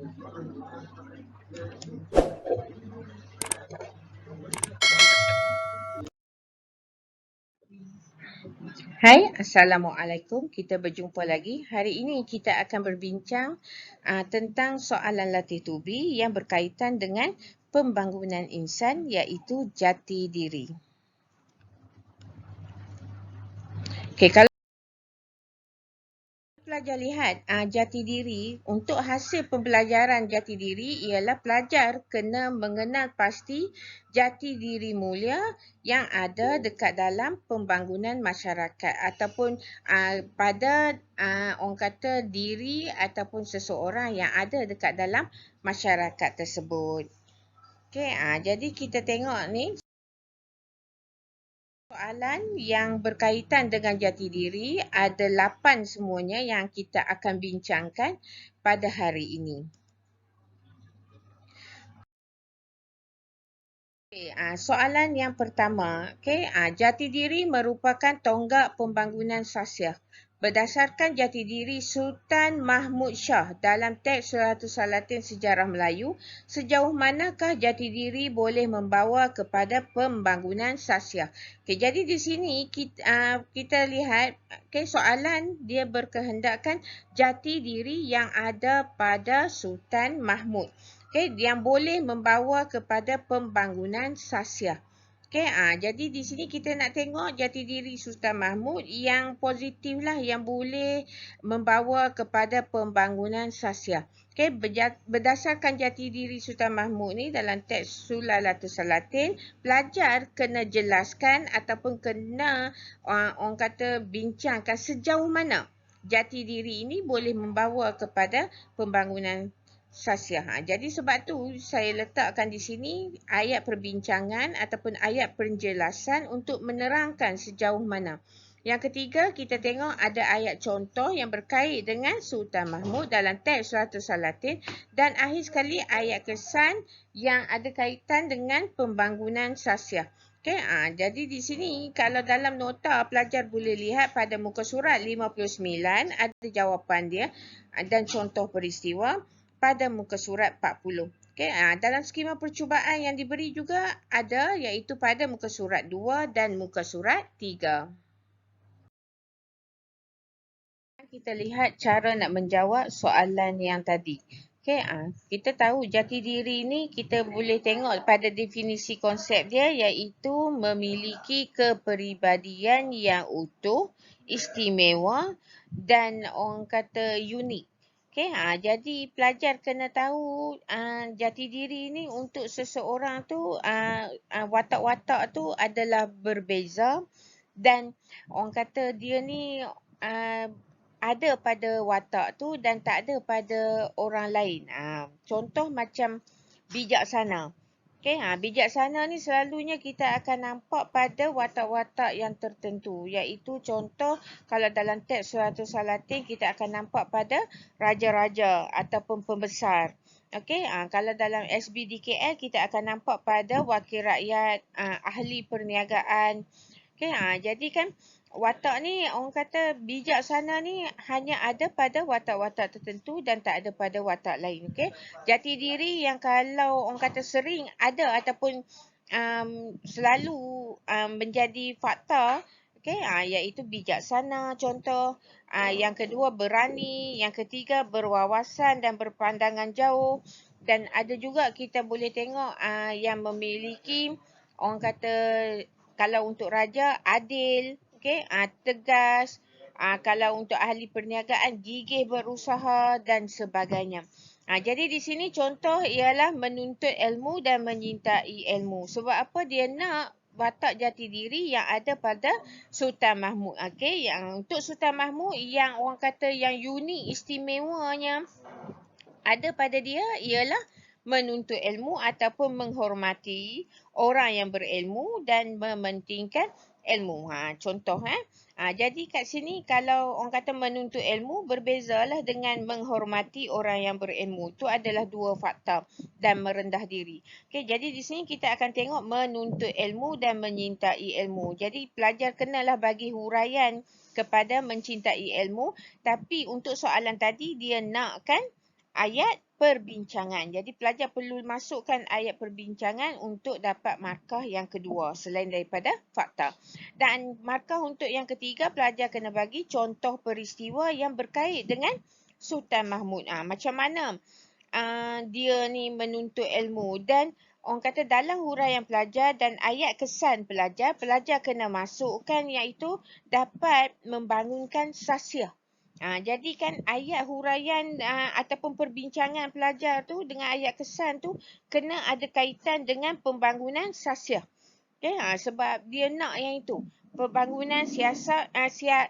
Hai, Assalamualaikum. Kita berjumpa lagi. Hari ini kita akan berbincang tentang soalan latih tubi yang berkaitan dengan pembangunan insan iaitu jati diri. Okey, kalau pelajar lihat jati diri, untuk hasil pembelajaran jati diri ialah pelajar kena mengenal pasti jati diri mulia yang ada dekat dalam pembangunan masyarakat ataupun pada orang kata diri ataupun seseorang yang ada dekat dalam masyarakat tersebut. Okey, jadi kita tengok ni soalan yang berkaitan dengan jati diri ada 8 semuanya yang kita akan bincangkan pada hari ini. Okay, soalan yang pertama, jati diri merupakan tonggak pembangunan sasiah. Berdasarkan jati diri Sultan Mahmud Shah dalam teks Suratul Salatin Sejarah Melayu, sejauh manakah jati diri boleh membawa kepada pembangunan sasiah? Okay, jadi di sini kita lihat soalan dia berkehendakkan jati diri yang ada pada Sultan Mahmud. Yang boleh membawa kepada pembangunan sasiah. Jadi di sini kita nak tengok jati diri Sultan Mahmud yang positif lah yang boleh membawa kepada pembangunan sasiah. Berdasarkan jati diri Sultan Mahmud ni dalam teks Sulalatul Salatin, pelajar kena jelaskan ataupun kena orang kata bincangkan sejauh mana jati diri ini boleh membawa kepada pembangunan sasiah. Jadi sebab tu saya letakkan di sini ayat perbincangan ataupun ayat penjelasan untuk menerangkan sejauh mana. Yang ketiga, kita tengok ada ayat contoh yang berkait dengan Sultan Mahmud dalam teks Suratul Salatin dan akhir sekali ayat kesan yang ada kaitan dengan pembangunan sasiah. Jadi di sini kalau dalam nota pelajar boleh lihat pada muka surat 59 ada jawapan dia dan contoh peristiwa pada muka surat 40. Dalam skema percubaan yang diberi juga ada iaitu pada muka surat 2 dan muka surat 3. Kita lihat cara nak menjawab soalan yang tadi. Kita tahu jati diri ni kita boleh tengok pada definisi konsep dia iaitu memiliki kepribadian yang utuh, istimewa dan orang kata unik. Jadi pelajar kena tahu jati diri ni untuk seseorang tu watak-watak tu adalah berbeza dan orang kata dia ni ada pada watak tu dan tak ada pada orang lain. Contoh macam bijaksana. Bijaksana ni selalunya kita akan nampak pada watak-watak yang tertentu. Iaitu contoh kalau dalam teks Suratul Salatin kita akan nampak pada raja-raja ataupun pembesar. Kalau dalam SBDKL kita akan nampak pada wakil rakyat, ahli perniagaan. Jadi kan watak ni orang kata bijaksana ni hanya ada pada watak-watak tertentu dan tak ada pada watak lain. Jati diri yang kalau orang kata sering ada ataupun selalu menjadi fakta iaitu bijaksana contoh, yang kedua berani, yang ketiga berwawasan dan berpandangan jauh dan ada juga kita boleh tengok yang memiliki orang kata kalau untuk raja adil, tegas, kalau untuk ahli perniagaan gigih berusaha dan sebagainya. Jadi di sini contoh ialah menuntut ilmu dan menyintai ilmu. Sebab apa dia nak watak jati diri yang ada pada Sultan Mahmud. Yang untuk Sultan Mahmud yang orang kata yang unik istimewanya ada pada dia ialah menuntut ilmu ataupun menghormati orang yang berilmu dan mementingkan ilmu. Contoh jadi kat sini kalau orang kata menuntut ilmu berbezalah dengan menghormati orang yang berilmu. Itu adalah dua fakta dan merendah diri. Jadi di sini kita akan tengok menuntut ilmu dan menyintai ilmu. Jadi pelajar kenalah bagi huraian kepada mencintai ilmu, tapi untuk soalan tadi dia nakkan ayat perbincangan. Jadi pelajar perlu masukkan ayat perbincangan untuk dapat markah yang kedua selain daripada fakta. Dan markah untuk yang ketiga, pelajar kena bagi contoh peristiwa yang berkait dengan Sultan Mahmud. Macam mana dia ni menuntut ilmu, dan orang kata dalam huraian pelajar dan ayat kesan pelajar, pelajar kena masukkan iaitu dapat membangunkan sasiah. Jadi kan ayat huraian ataupun perbincangan pelajar tu dengan ayat kesan tu kena ada kaitan dengan pembangunan sasiah. Okay, sebab dia nak yang itu. Pembangunan siasat, sasiah,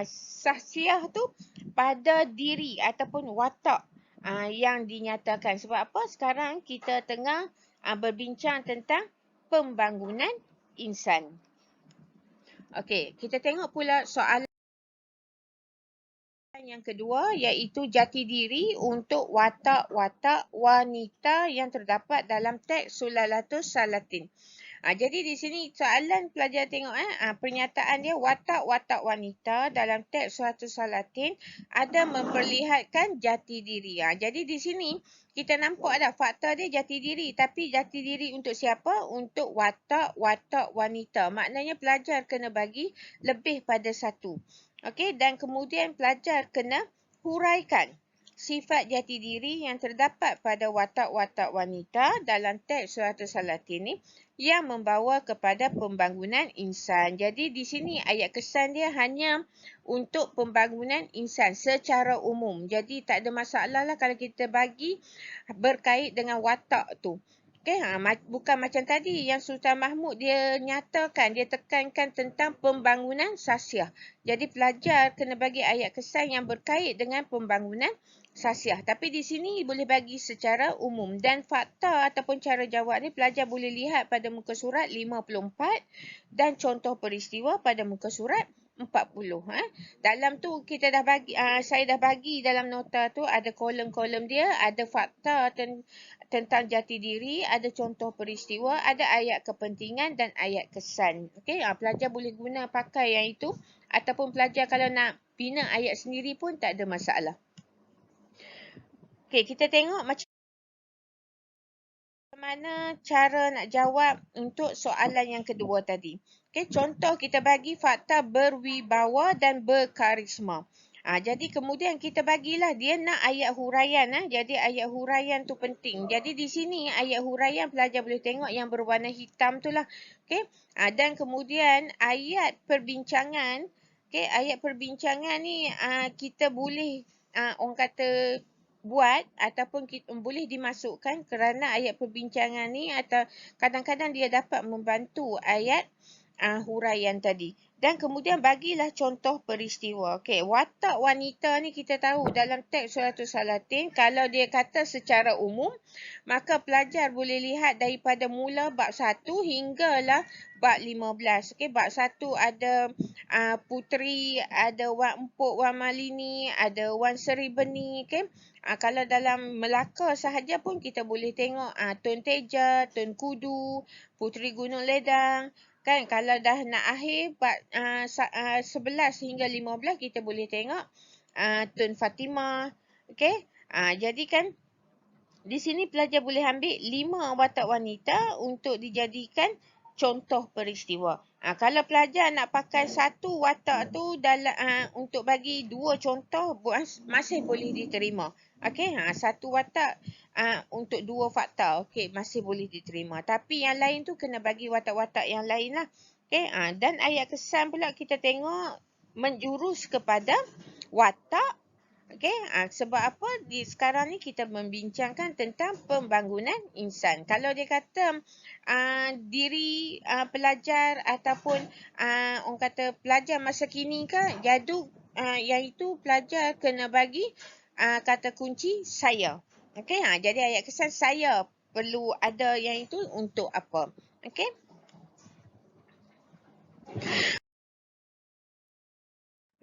sasiah tu pada diri ataupun watak yang dinyatakan. Sebab apa? Sekarang kita tengah berbincang tentang pembangunan insan. Okey, kita tengok pula soalan yang kedua iaitu jati diri untuk watak-watak wanita yang terdapat dalam teks Sulalatus Salatin. Jadi di sini soalan pelajar tengok pernyataan dia watak-watak wanita dalam teks Sulalatus Salatin ada memperlihatkan jati diri. Jadi di sini kita nampak ada fakta dia jati diri, tapi jati diri untuk siapa? Untuk watak-watak wanita. Maknanya pelajar kena bagi lebih pada satu. Okey, dan kemudian pelajar kena huraikan sifat jati diri yang terdapat pada watak-watak wanita dalam teks Sulalatus Salatin ni yang membawa kepada pembangunan insan. Jadi di sini ayat kesan dia hanya untuk pembangunan insan secara umum. Jadi tak ada masalah lah kalau kita bagi berkait dengan watak tu. Okay, bukan macam tadi yang Sultan Mahmud dia nyatakan, dia tekankan tentang pembangunan sasiah. Jadi pelajar kena bagi ayat kesan yang berkait dengan pembangunan sasiah. Tapi di sini boleh bagi secara umum. Dan fakta ataupun cara jawab ni pelajar boleh lihat pada muka surat 54 dan contoh peristiwa pada muka surat 40. Dalam tu kita dah bagi, saya dah bagi dalam nota tu ada kolom-kolom dia, ada fakta tentang jati diri, ada contoh peristiwa, ada ayat kepentingan dan ayat kesan. Okey, pelajar boleh guna pakai yang itu ataupun pelajar kalau nak bina ayat sendiri pun tak ada masalah. Okey, kita tengok macam mana cara nak jawab untuk soalan yang kedua tadi. Okey, contoh kita bagi fakta berwibawa dan berkarisma. Jadi kemudian kita bagilah dia nak ayat huraian. Jadi ayat huraian tu penting. Jadi di sini ayat huraian pelajar boleh tengok yang berwarna hitam tu lah. Okey, dan kemudian ayat perbincangan. Okey, ayat perbincangan ni kita boleh orang kata buat ataupun kita boleh dimasukkan kerana ayat perbincangan ni atau kadang-kadang dia dapat membantu ayat huraian tadi. Dan kemudian bagilah contoh peristiwa. Okey, watak wanita ni kita tahu dalam teks Sulalatus Salatin kalau dia kata secara umum, maka pelajar boleh lihat daripada mula bab 1 hinggalah bab 15. Okey, bab 1 ada Puteri, ada Wan Empuk, Wan Malini, ada Wan Seri Beni. Okey. Kalau dalam Melaka sahaja pun kita boleh tengok Tun Teja, Tun Kudu, Puteri Gunung Ledang. Kan kalau dah nak akhir bab 11 hingga 15 kita boleh tengok Tun Fatimah. Okey. Jadi kan di sini pelajar boleh ambil 5 watak wanita untuk dijadikan contoh peristiwa. Kalau pelajar nak pakai satu watak tu dalam untuk bagi 2 contoh masih boleh diterima. Okey, satu watak untuk 2 fakta. Okey, masih boleh diterima. Tapi yang lain tu kena bagi watak-watak yang lain lah. Okey, dan ayat kesan pula kita tengok menjurus kepada watak. Okey, sebab apa sekarang ni kita membincangkan tentang pembangunan insan. Kalau dia kata diri pelajar ataupun orang kata pelajar masa kini ke jadu, iaitu pelajar kena bagi kata kunci saya. Okey, jadi ayat kesan saya perlu ada yang itu untuk apa? Okey.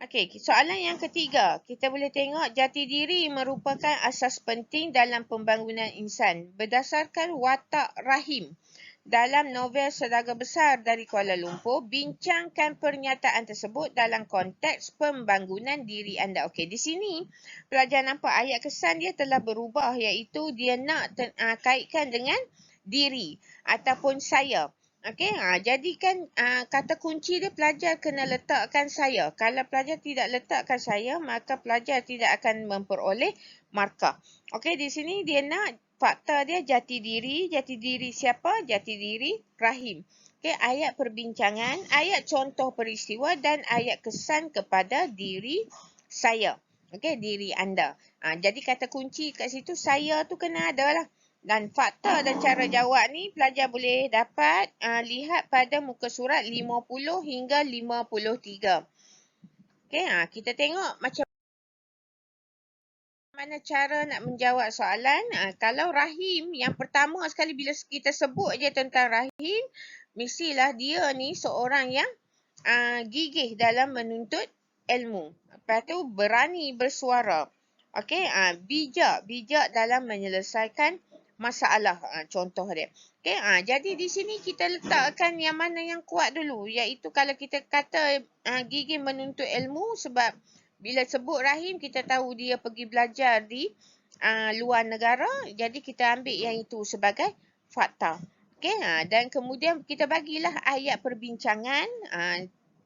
Okey, soalan yang ketiga. Kita boleh tengok jati diri merupakan asas penting dalam pembangunan insan berdasarkan watak rahim. dalam novel Saudagar Besar dari Kuala Lumpur, bincangkan pernyataan tersebut dalam konteks pembangunan diri anda. Okey, di sini pelajar nampak ayat kesan dia telah berubah, iaitu dia nak kaitkan dengan diri ataupun saya. Okey, jadi kan kata kunci dia pelajar kena letakkan saya. Kalau pelajar tidak letakkan saya, maka pelajar tidak akan memperoleh markah. Okey, di sini dia nak fakta dia jati diri siapa? Jati diri Rahim. Okey, ayat perbincangan, ayat contoh peristiwa dan ayat kesan kepada diri saya. Okey, diri anda. Jadi kata kunci kat situ saya tu kena ada lah. Dan fakta dan cara jawab ni pelajar boleh dapat lihat pada muka surat 50 hingga 53. Okey, kita tengok macam mana cara nak menjawab soalan. Kalau Rahim, yang pertama sekali bila kita sebut je tentang Rahim, mestilah dia ni seorang yang gigih dalam menuntut ilmu. Lepas tu berani bersuara. Okey, bijak dalam menyelesaikan masalah, contoh dia. Okey, jadi di sini kita letakkan yang mana yang kuat dulu, iaitu kalau kita kata gigih menuntut ilmu, sebab bila sebut Rahim kita tahu dia pergi belajar di luar negara, jadi kita ambil yang itu sebagai fakta. Okey, dan kemudian kita bagilah ayat perbincangan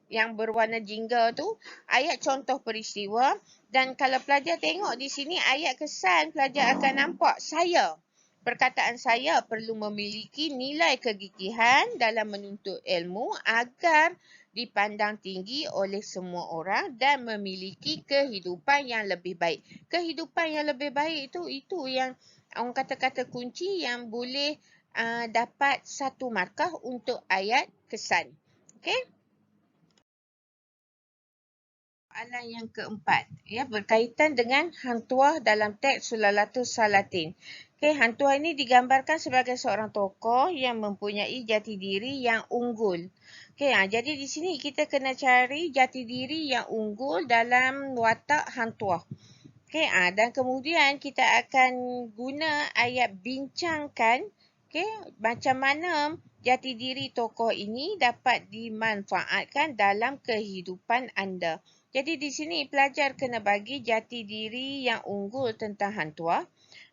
yang berwarna jingga tu, ayat contoh peristiwa, dan kalau pelajar tengok di sini ayat kesan, pelajar akan nampak saya. Perkataan saya perlu memiliki nilai kegigihan dalam menuntut ilmu agar dipandang tinggi oleh semua orang dan memiliki kehidupan yang lebih baik. Kehidupan yang lebih baik itu yang orang kata-kata kunci yang boleh dapat 1 markah untuk ayat kesan. Okey? Soalan yang keempat, berkaitan dengan Hang Tuah dalam teks Sulalatus Salatin. Okey, Hang Tuah ini digambarkan sebagai seorang tokoh yang mempunyai jati diri yang unggul. Okey, jadi di sini kita kena cari jati diri yang unggul dalam watak Hang Tuah. Okey, dan kemudian kita akan guna ayat bincangkan, okey, macam mana jati diri tokoh ini dapat dimanfaatkan dalam kehidupan anda. Jadi di sini pelajar kena bagi jati diri yang unggul tentang Hang Tuah.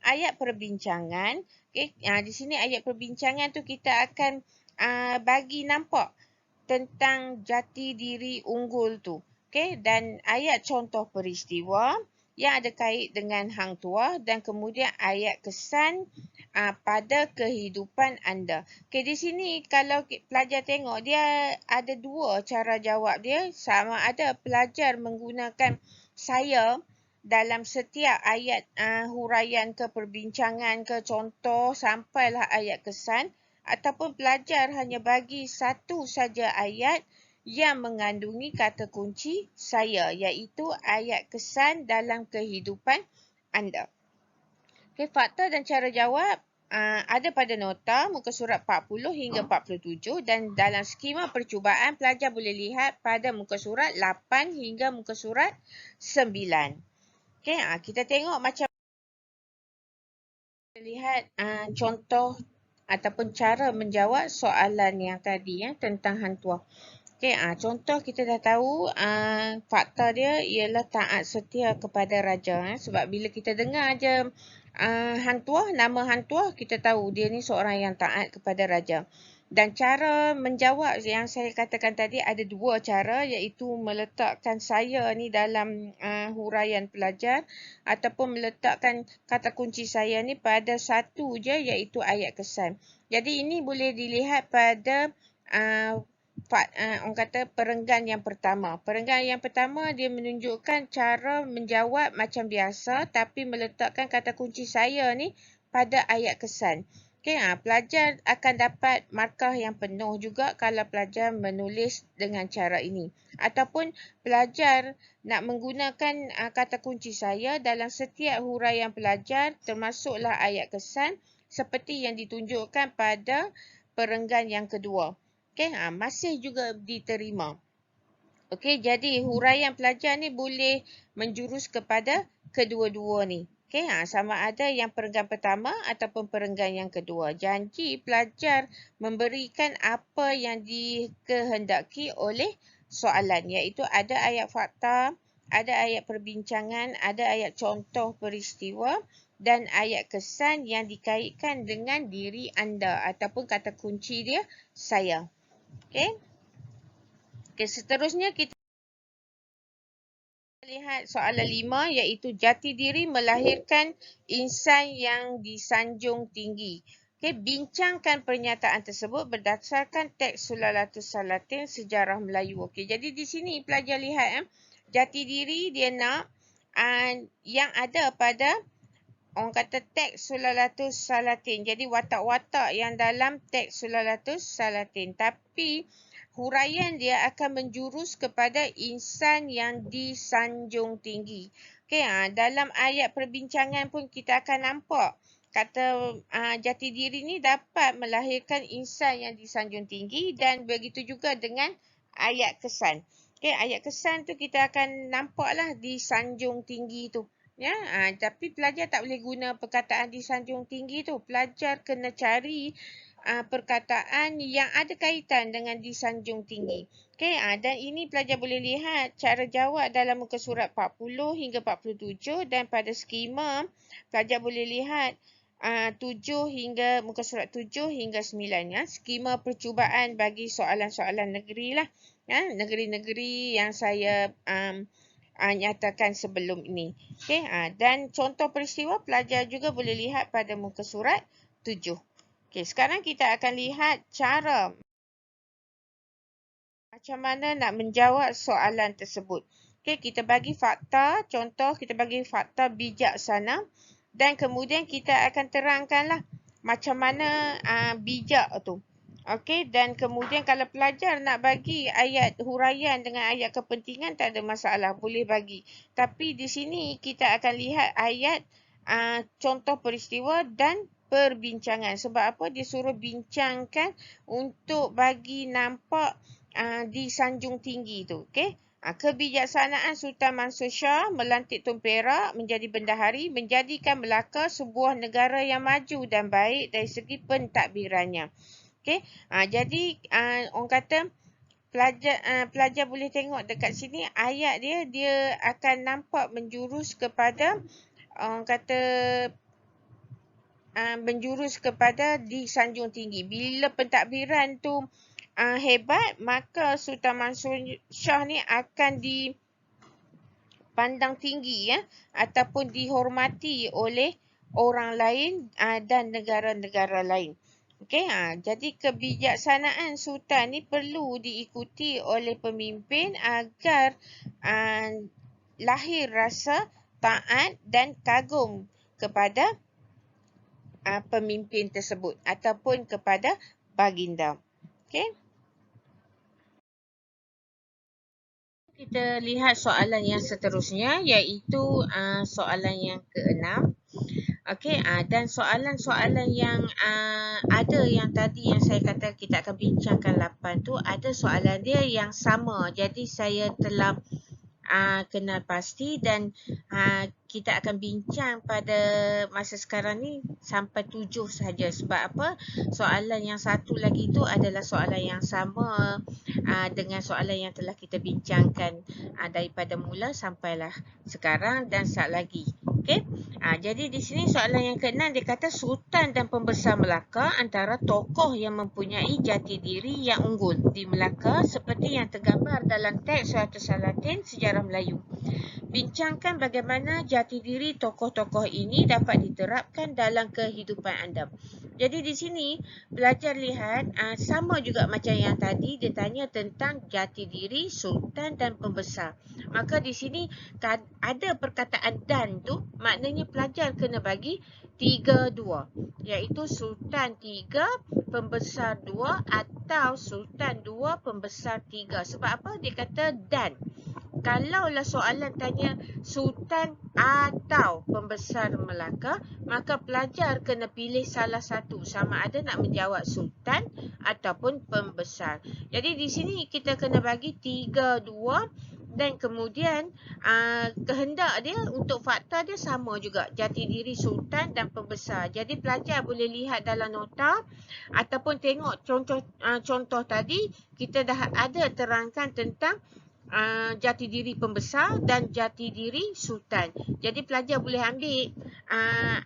Ayat perbincangan, okay, di sini ayat perbincangan tu kita akan bagi nampak tentang jati diri unggul tu. Okay, dan ayat contoh peristiwa yang ada kait dengan Hang Tuah, dan kemudian ayat kesan pada kehidupan anda. Okay, di sini kalau pelajar tengok, dia ada 2 cara jawab dia. Sama ada pelajar menggunakan saya dalam setiap ayat huraian ke perbincangan ke contoh sampailah ayat kesan, ataupun pelajar hanya bagi 1 saja ayat yang mengandungi kata kunci saya, iaitu ayat kesan dalam kehidupan anda. Okay, fakta dan cara jawab ada pada nota muka surat 40 hingga 47, dan dalam skema percubaan pelajar boleh lihat pada muka surat 8 hingga muka surat 9. Okay, kita tengok macam lihat contoh ataupun cara menjawab soalan yang tadi tentang Hang Tuah. Okey, contoh kita dah tahu fakta dia ialah taat setia kepada raja. Sebab bila kita dengar je Hang Tuah, nama Hang Tuah, kita tahu dia ni seorang yang taat kepada raja. Dan cara menjawab yang saya katakan tadi ada 2 cara, iaitu meletakkan saya ni dalam huraian pelajar ataupun meletakkan kata kunci saya ni pada 1 je, iaitu ayat kesan. Jadi ini boleh dilihat pada orang kata perenggan yang pertama. Perenggan yang pertama dia menunjukkan cara menjawab macam biasa tapi meletakkan kata kunci saya ni pada ayat kesan. Okey, pelajar akan dapat markah yang penuh juga kalau pelajar menulis dengan cara ini. Ataupun pelajar nak menggunakan kata kunci saya dalam setiap huraian pelajar termasuklah ayat kesan seperti yang ditunjukkan pada perenggan yang kedua. Okey, masih juga diterima. Okey, jadi huraian pelajar ni boleh menjurus kepada kedua-dua ni. Okey, sama ada yang perenggan pertama ataupun perenggan yang kedua. Janji pelajar memberikan apa yang dikehendaki oleh soalan, iaitu ada ayat fakta, ada ayat perbincangan, ada ayat contoh peristiwa dan ayat kesan yang dikaitkan dengan diri anda ataupun kata kunci dia saya. Okey. Okey, seterusnya kita lihat soalan 5 iaitu jati diri melahirkan insan yang disanjung tinggi. Okey, bincangkan pernyataan tersebut berdasarkan teks Sulalatus Salatin Sejarah Melayu. Okey, jadi di sini pelajar lihat jati diri dia nak yang ada pada orang kata teks Sulalatus Salatin. Jadi watak-watak yang dalam teks Sulalatus Salatin. Tapi huraian dia akan menjurus kepada insan yang disanjung tinggi. Okey, dalam ayat perbincangan pun kita akan nampak kata jati diri ni dapat melahirkan insan yang disanjung tinggi dan begitu juga dengan ayat kesan. Okey, ayat kesan tu kita akan nampaklah disanjung tinggi tu. Ya, tapi pelajar tak boleh guna perkataan disanjung tinggi tu. Pelajar kena cari perkataan yang ada kaitan dengan disanjung tinggi. Okey, dan ini pelajar boleh lihat cara jawab dalam muka surat 40 hingga 47 dan pada skema pelajar boleh lihat 7 hingga muka surat 7 hingga 9 ya. Skema percubaan bagi soalan-soalan negeri lah. Ya, negeri-negeri yang saya nyatakan sebelum ini. Okey, dan contoh peristiwa pelajar juga boleh lihat pada muka surat 7. Okey, sekarang kita akan lihat cara macam mana nak menjawab soalan tersebut. Okey, kita bagi fakta, contoh kita bagi fakta bijaksana dan kemudian kita akan terangkanlah macam mana bijak tu. Okey, dan kemudian kalau pelajar nak bagi ayat huraian dengan ayat kepentingan tak ada masalah, boleh bagi. Tapi di sini kita akan lihat ayat contoh peristiwa dan perbincangan. Sebab apa? Dia suruh bincangkan untuk bagi nampak disanjung tinggi tu. Okey. Kebijaksanaan Sultan Mansur Shah melantik Tun Perak menjadi bendahari menjadikan Melaka sebuah negara yang maju dan baik dari segi pentadbirannya. Okey. Jadi orang kata pelajar boleh tengok dekat sini ayat dia akan nampak menjurus kepada orang kata menjurus kepada disanjung tinggi. Bila pentadbiran tu hebat, maka Sultan Mansur Shah ni akan dipandang tinggi ya ataupun dihormati oleh orang lain dan negara-negara lain. Okey, jadi kebijaksanaan sultan ni perlu diikuti oleh pemimpin agar lahir rasa taat dan kagum kepada pemimpin tersebut ataupun kepada baginda. Okey. Kita lihat soalan yang seterusnya iaitu soalan yang ke-6. Okey, dan soalan-soalan yang ada yang tadi yang saya kata kita akan bincangkan 8 tu ada soalan dia yang sama. Jadi saya telah kenal pasti dan kita akan bincang pada masa sekarang ni sampai 7 saja. Sebab apa? Soalan yang satu lagi tu adalah soalan yang sama dengan soalan yang telah kita bincangkan daripada mula sampailah sekarang dan sat lagi. Okey. Jadi di sini soalan yang ke-6 dia kata Sultan dan Pembesar Melaka antara tokoh yang mempunyai jati diri yang unggul di Melaka seperti yang tergambar dalam teks Sulalatus Salatin Sejarah Melayu. Bincangkan bagaimana jati diri tokoh-tokoh ini dapat diterapkan dalam kehidupan anda. Jadi di sini belajar lihat sama juga macam yang tadi dia tanya tentang jati diri Sultan dan Pembesar. Maka di sini ada perkataan dan tu maknanya pelajar kena bagi 3-2 iaitu Sultan 3, Pembesar 2 atau Sultan 2, Pembesar 3. Sebab apa? Dia kata dan. Kalaulah soalan tanya Sultan atau Pembesar Melaka, maka pelajar kena pilih salah satu sama ada nak menjawab Sultan ataupun Pembesar. Jadi di sini kita kena bagi 3-2 Dan kemudian kehendak dia untuk fakta dia sama juga, jati diri sultan dan pembesar. Jadi pelajar boleh lihat dalam nota ataupun tengok contoh tadi, kita dah ada terangkan tentang jati diri pembesar dan jati diri sultan. Jadi pelajar boleh ambil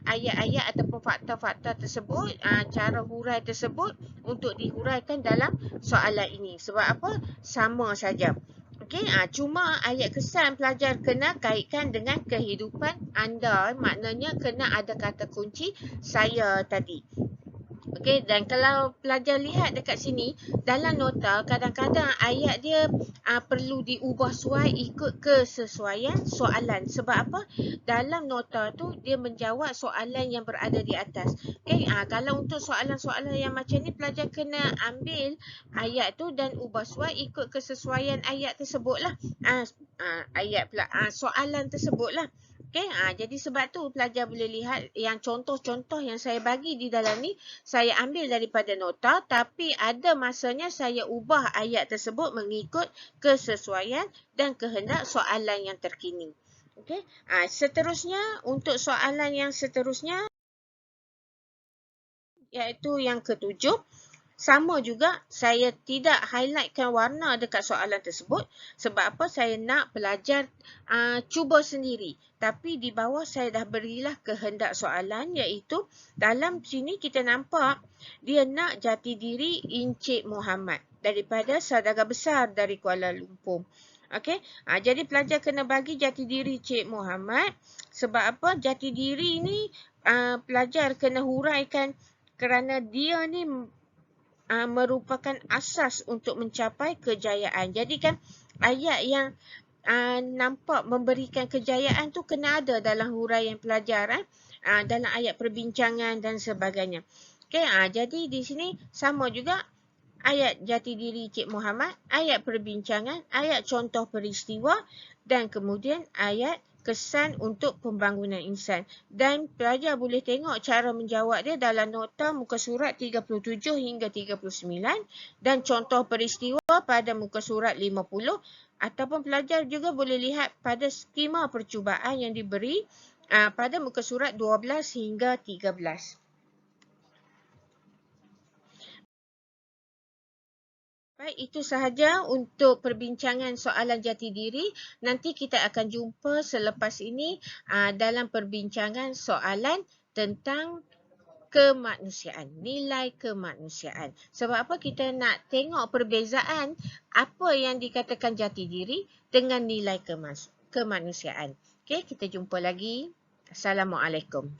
ayat-ayat ataupun fakta-fakta tersebut, cara hurai tersebut untuk dihuraikan dalam soalan ini. Sebab apa? Sama saja. Okey, cuma ayat kesan pelajar kena kaitkan dengan kehidupan anda. Maknanya kena ada kata kunci saya tadi. Okey, dan kalau pelajar lihat dekat sini, dalam nota kadang-kadang ayat dia perlu diubah suai ikut kesesuaian soalan. Sebab apa? Dalam nota tu dia menjawab soalan yang berada di atas. Okey, kalau untuk soalan-soalan yang macam ni, pelajar kena ambil ayat tu dan ubah suai ikut kesesuaian ayat tersebutlah. Soalan tersebutlah. Okey, jadi sebab tu pelajar boleh lihat yang contoh-contoh yang saya bagi di dalam ni, saya ambil daripada nota, tapi ada masanya saya ubah ayat tersebut mengikut kesesuaian dan kehendak soalan yang terkini. Okey, seterusnya untuk soalan yang seterusnya, iaitu yang ketujuh. Sama juga, saya tidak highlightkan warna dekat soalan tersebut. Sebab apa? Saya nak pelajar cuba sendiri. Tapi di bawah saya dah berilah kehendak soalan, iaitu dalam sini kita nampak dia nak jati diri Encik Muhammad daripada saudara besar dari Kuala Lumpur. Okey, jadi pelajar kena bagi jati diri Encik Muhammad. Sebab apa? Jati diri ni pelajar kena huraikan kerana dia ni merupakan asas untuk mencapai kejayaan. Jadi kan ayat yang nampak memberikan kejayaan tu kena ada dalam huraian pelajar, dalam ayat perbincangan dan sebagainya. Okay, jadi di sini sama juga ayat jati diri Cik Muhammad, ayat perbincangan, ayat contoh peristiwa dan kemudian ayat kesan untuk pembangunan insan. Dan pelajar boleh tengok cara menjawab dia dalam nota muka surat 37 hingga 39 dan contoh peristiwa pada muka surat 50, ataupun pelajar juga boleh lihat pada skema percubaan yang diberi pada muka surat 12 hingga 13. Baik, itu sahaja untuk perbincangan soalan jati diri. Nanti kita akan jumpa selepas ini dalam perbincangan soalan tentang kemanusiaan, nilai kemanusiaan. Sebab apa? Kita nak tengok perbezaan apa yang dikatakan jati diri dengan nilai kemanusiaan. Okey, kita jumpa lagi. Assalamualaikum.